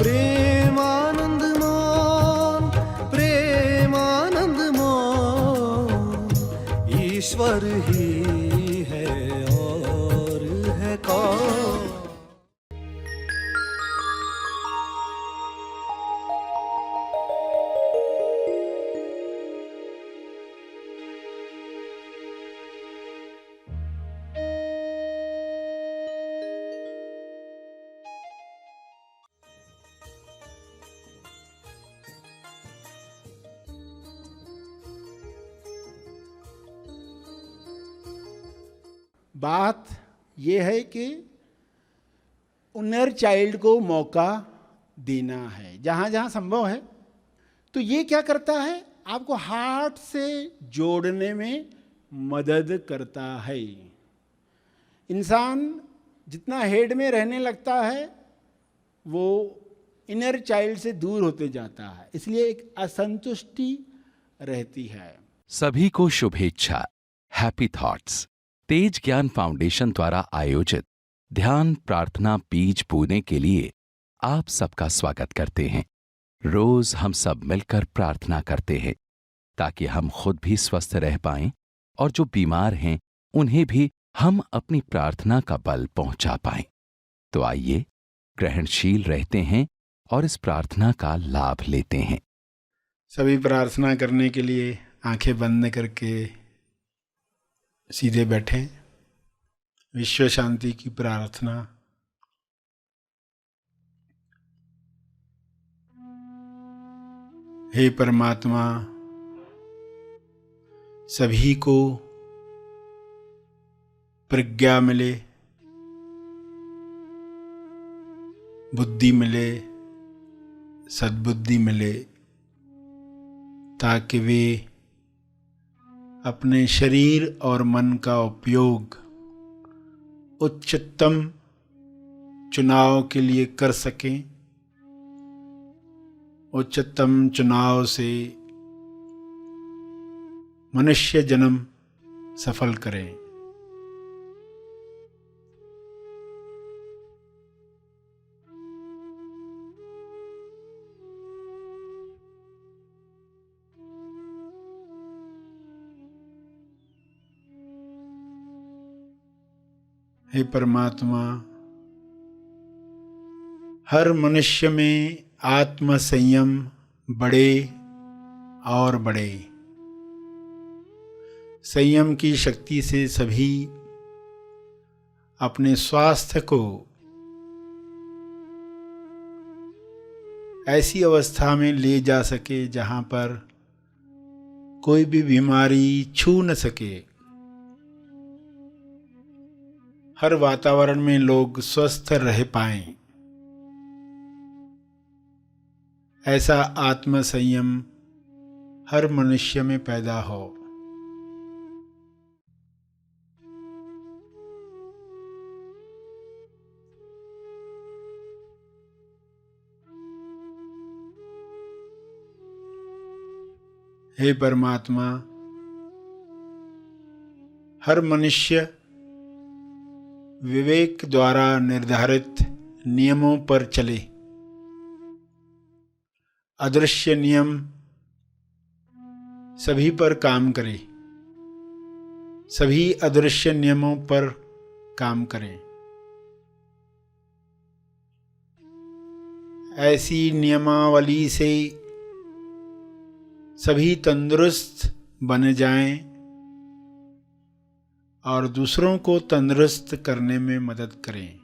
प्रेमानंद मोहन, प्रेमानंद मोहन, ईश्वर ही है और है कौन। बात यह है कि इनर चाइल्ड को मौका देना है जहाँ जहाँ संभव है। तो ये क्या करता है, आपको हार्ट से जोड़ने में मदद करता है। इंसान जितना हेड में रहने लगता है वो इनर चाइल्ड से दूर होते जाता है, इसलिए एक असंतुष्टि रहती है। सभी को शुभेच्छा। हैप्पी थॉट्स तेज ज्ञान फाउंडेशन द्वारा आयोजित ध्यान प्रार्थना बीज बोने के लिए आप सबका स्वागत करते हैं। रोज हम सब मिलकर प्रार्थना करते हैं ताकि हम खुद भी स्वस्थ रह पाएं और जो बीमार हैं उन्हें भी हम अपनी प्रार्थना का बल पहुंचा पाएं। तो आइए ग्रहणशील रहते हैं और इस प्रार्थना का लाभ लेते हैं। सभी प्रार्थना करने के लिए आंखें बंद करके सीधे बैठें। विश्व शांति की प्रार्थना। हे परमात्मा, सभी को प्रज्ञा मिले, बुद्धि मिले, सद्बुद्धि मिले, ताकि वे अपने शरीर और मन का उपयोग उच्चतम चुनाव के लिए कर सकें। उच्चतम चुनाव से मनुष्य जन्म सफल करें। हे परमात्मा, हर मनुष्य में आत्म संयम बढ़े और बढ़े। संयम की शक्ति से सभी अपने स्वास्थ्य को ऐसी अवस्था में ले जा सके जहाँ पर कोई भी बीमारी छू न सके। हर वातावरण में लोग स्वस्थ रह पाएं, ऐसा आत्म संयम हर मनुष्य में पैदा हो। हे परमात्मा, हर मनुष्य विवेक द्वारा निर्धारित नियमों पर चले। अदृश्य नियम सभी पर काम करे, सभी अदृश्य नियमों पर काम करें। ऐसी नियमावली से सभी तंदुरुस्त बन जाएं और दूसरों को तंदुरुस्त करने में मदद करें।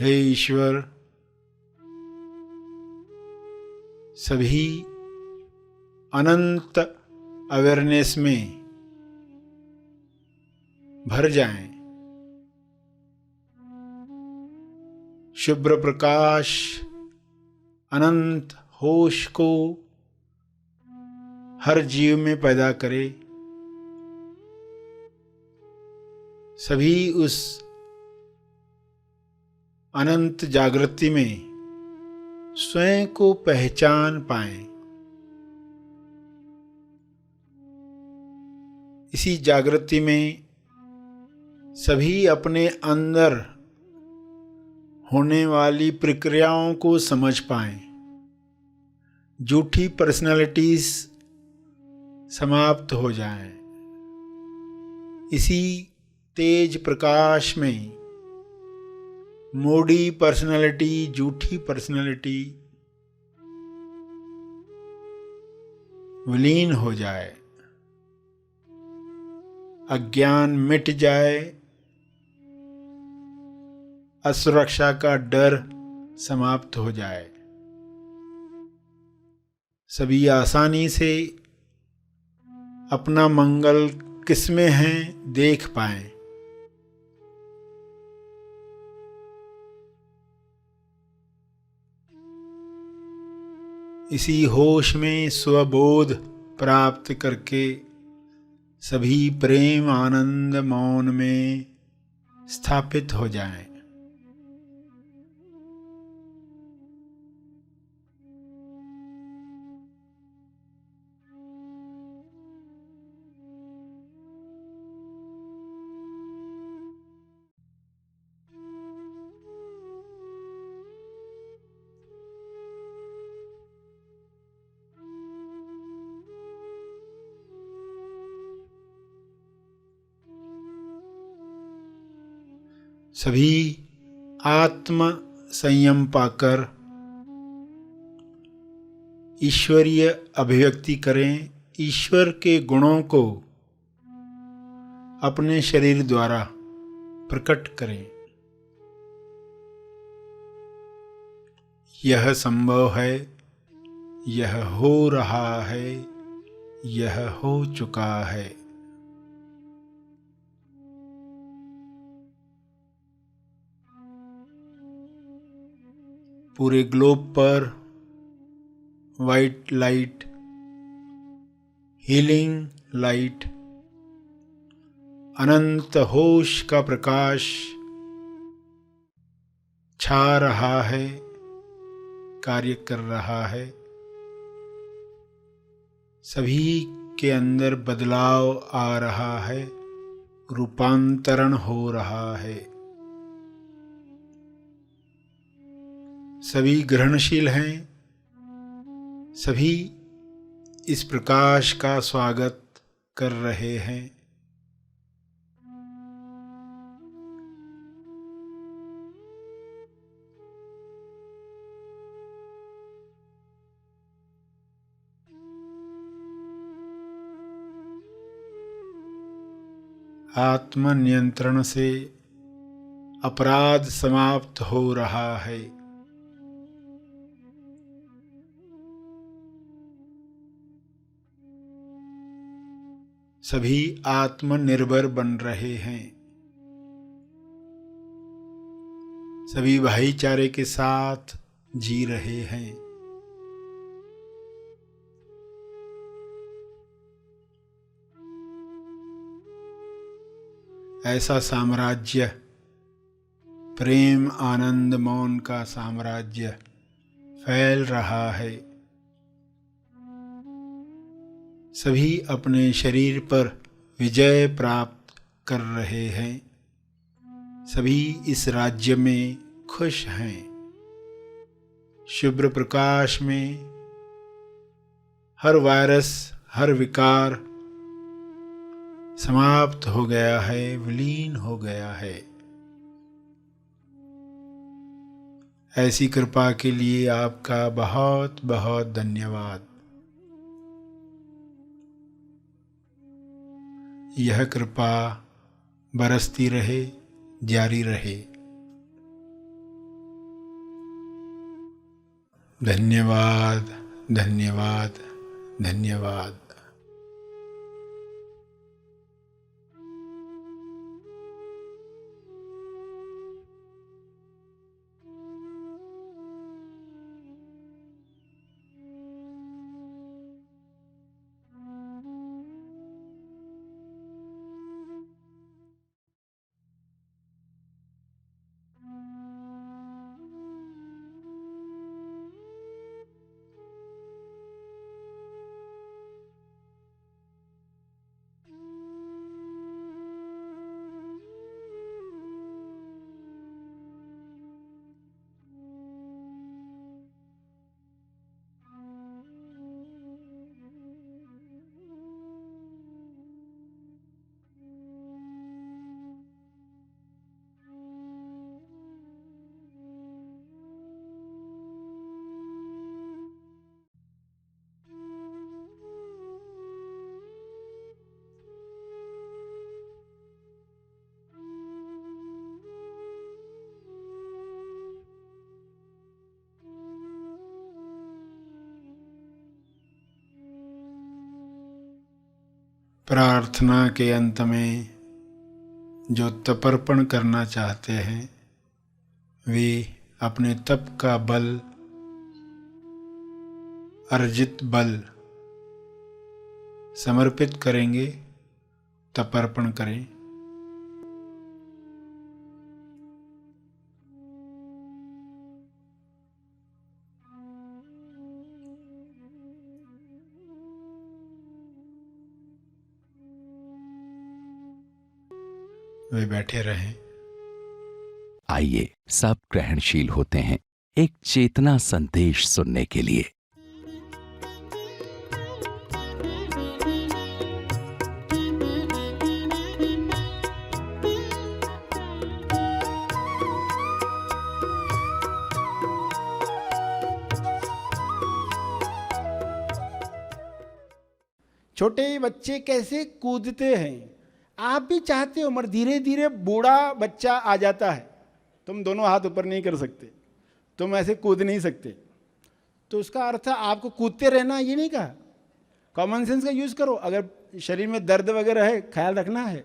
हे ईश्वर, सभी अनंत अवेयरनेस में भर जाएं। शुभ्र प्रकाश अनंत होश को हर जीव में पैदा करे। सभी उस अनंत जागृति में स्वयं को पहचान पाएं। इसी जागृति में सभी अपने अंदर होने वाली प्रक्रियाओं को समझ पाएं। झूठी पर्सनालिटीज समाप्त हो जाएं। इसी तेज प्रकाश में मोड़ी पर्सनालिटी, झूठी पर्सनालिटी विलीन हो जाए, अज्ञान मिट जाए, असुरक्षा का डर समाप्त हो जाए, सभी आसानी से अपना मंगल किसमें है देख पाएं। इसी होश में स्वबोध प्राप्त करके सभी प्रेम आनंद मौन में स्थापित हो जाएं। सभी आत्म संयम पाकर ईश्वरीय अभिव्यक्ति करें। ईश्वर के गुणों को अपने शरीर द्वारा प्रकट करें। यह संभव है, यह हो रहा है, यह हो चुका है। पूरे ग्लोब पर वाइट लाइट, हीलिंग लाइट, अनंत होश का प्रकाश छा रहा है, कार्य कर रहा है। सभी के अंदर बदलाव आ रहा है, रूपांतरण हो रहा है। सभी ग्रहणशील हैं, सभी इस प्रकाश का स्वागत कर रहे हैं। आत्म नियंत्रण से अपराध समाप्त हो रहा है। सभी आत्मनिर्भर बन रहे हैं। सभी भाईचारे के साथ जी रहे हैं। ऐसा साम्राज्य, प्रेम आनंद मौन का साम्राज्य फैल रहा है। सभी अपने शरीर पर विजय प्राप्त कर रहे हैं। सभी इस राज्य में खुश हैं। शुभ्र प्रकाश में हर वायरस, हर विकार समाप्त हो गया है, विलीन हो गया है। ऐसी कृपा के लिए आपका बहुत बहुत धन्यवाद। यह कृपा बरसती रहे, जारी रहे। धन्यवाद, धन्यवाद, धन्यवाद। प्रार्थना के अंत में जो तपर्पण करना चाहते हैं वे अपने तप का बल, अर्जित बल समर्पित करेंगे, तपर्पण करें। वे बैठे रहें। आइए सब ग्रहणशील होते हैं एक चेतना संदेश सुनने के लिए। छोटे बच्चे कैसे कूदते हैं, आप भी चाहते हो, मगर धीरे धीरे बूढ़ा बच्चा आ जाता है। तुम दोनों हाथ ऊपर नहीं कर सकते, तुम ऐसे कूद नहीं सकते। तो उसका अर्थ है आपको कूदते रहना, ये नहीं कहा। कॉमन सेंस का यूज़ करो। अगर शरीर में दर्द वगैरह है, ख्याल रखना है,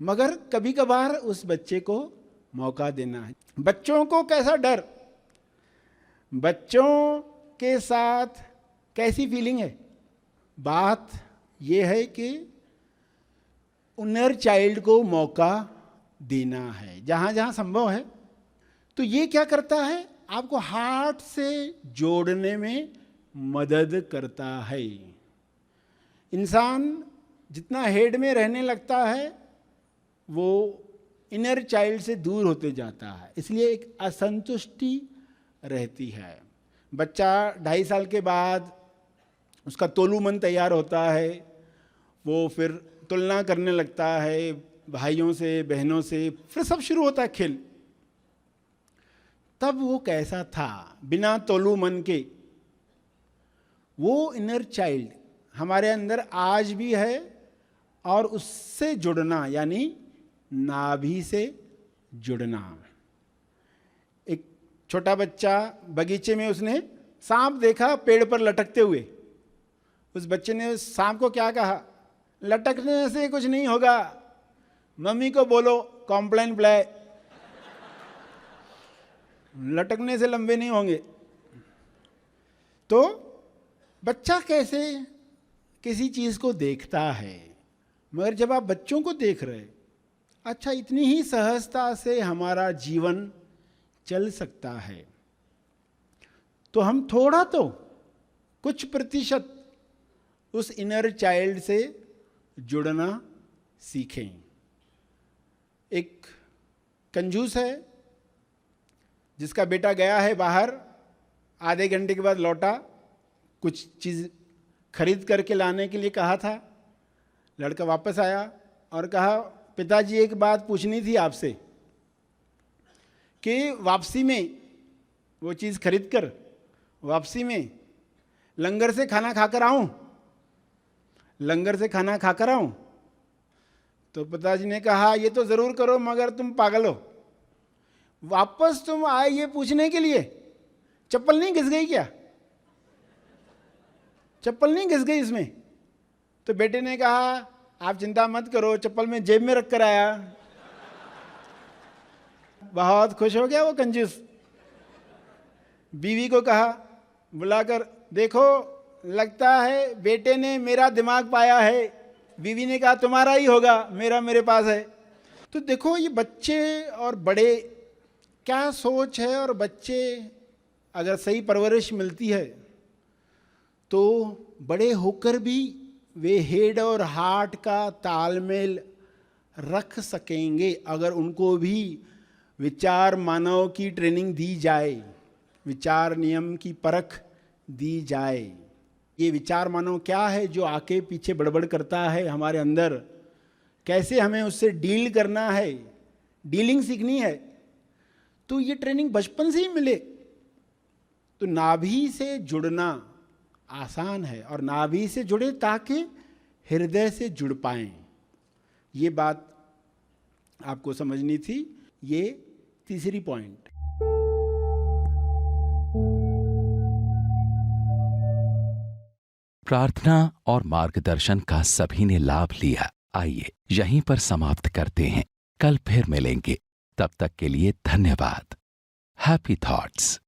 मगर कभी कभार उस बच्चे को मौका देना है। बच्चों को कैसा डर, बच्चों के साथ कैसी फीलिंग है? बात यह है कि इनर चाइल्ड को मौका देना है जहाँ जहाँ संभव है। तो ये क्या करता है, आपको हार्ट से जोड़ने में मदद करता है। इंसान जितना हेड में रहने लगता है वो इनर चाइल्ड से दूर होते जाता है, इसलिए एक असंतुष्टि रहती है। बच्चा 2.5 साल के बाद उसका तोलू मन तैयार होता है, वो फिर तुलना करने लगता है भाइयों से, बहनों से, फिर सब शुरू होता है खेल। तब वो कैसा था बिना तोलू मन के? वो इनर चाइल्ड हमारे अंदर आज भी है, और उससे जुड़ना यानी नाभि से जुड़ना। एक छोटा बच्चा बगीचे में, उसने सांप देखा पेड़ पर लटकते हुए। उस बच्चे ने उस सांप को क्या कहा, लटकने से कुछ नहीं होगा, मम्मी को बोलो कॉम्प्लेन प्ले, लटकने से लंबे नहीं होंगे। तो बच्चा कैसे किसी चीज़ को देखता है, मगर जब आप बच्चों को देख रहे, अच्छा इतनी ही सहजता से हमारा जीवन चल सकता है, तो हम थोड़ा तो कुछ प्रतिशत उस इनर चाइल्ड से जुड़ना सीखें। एक कंजूस है जिसका बेटा गया है बाहर, आधे घंटे के बाद लौटा, कुछ चीज़ खरीद करके लाने के लिए कहा था। लड़का वापस आया और कहा, पिताजी एक बात पूछनी थी आपसे, कि वापसी में वो चीज़ खरीद कर वापसी में लंगर से खाना खाकर आऊं, लंगर से खाना खाकर आऊं? तो पिताजी ने कहा, ये तो ज़रूर करो, मगर तुम पागल हो, वापस तुम आए ये पूछने के लिए, चप्पल नहीं घिस गई क्या? चप्पल नहीं घिस गई इसमें? तो बेटे ने कहा, आप चिंता मत करो, चप्पल में जेब में रख कर आया। बहुत खुश हो गया वो कंजूस। बीवी को कहा बुलाकर, देखो लगता है बेटे ने मेरा दिमाग पाया है। बीवी ने कहा, तुम्हारा ही होगा, मेरा मेरे पास है। तो देखो ये बच्चे और बड़े क्या सोच है, और बच्चे अगर सही परवरिश मिलती है तो बड़े होकर भी वे हेड और हार्ट का तालमेल रख सकेंगे, अगर उनको भी विचार मानव की ट्रेनिंग दी जाए, विचार नियम की परख दी जाए। ये विचार मानव क्या है जो आके पीछे बड़बड़ करता है हमारे अंदर, कैसे हमें उससे डील करना है, डीलिंग सीखनी है। तो ये ट्रेनिंग बचपन से ही मिले तो नाभि से जुड़ना आसान है, और नाभि से जुड़े ताकि हृदय से जुड़ पाएं। ये बात आपको समझनी थी। ये तीसरी पॉइंट। प्रार्थना और मार्गदर्शन का सभी ने लाभ लिया। आइए यहीं पर समाप्त करते हैं, कल फिर मिलेंगे। तब तक के लिए धन्यवाद। Happy thoughts.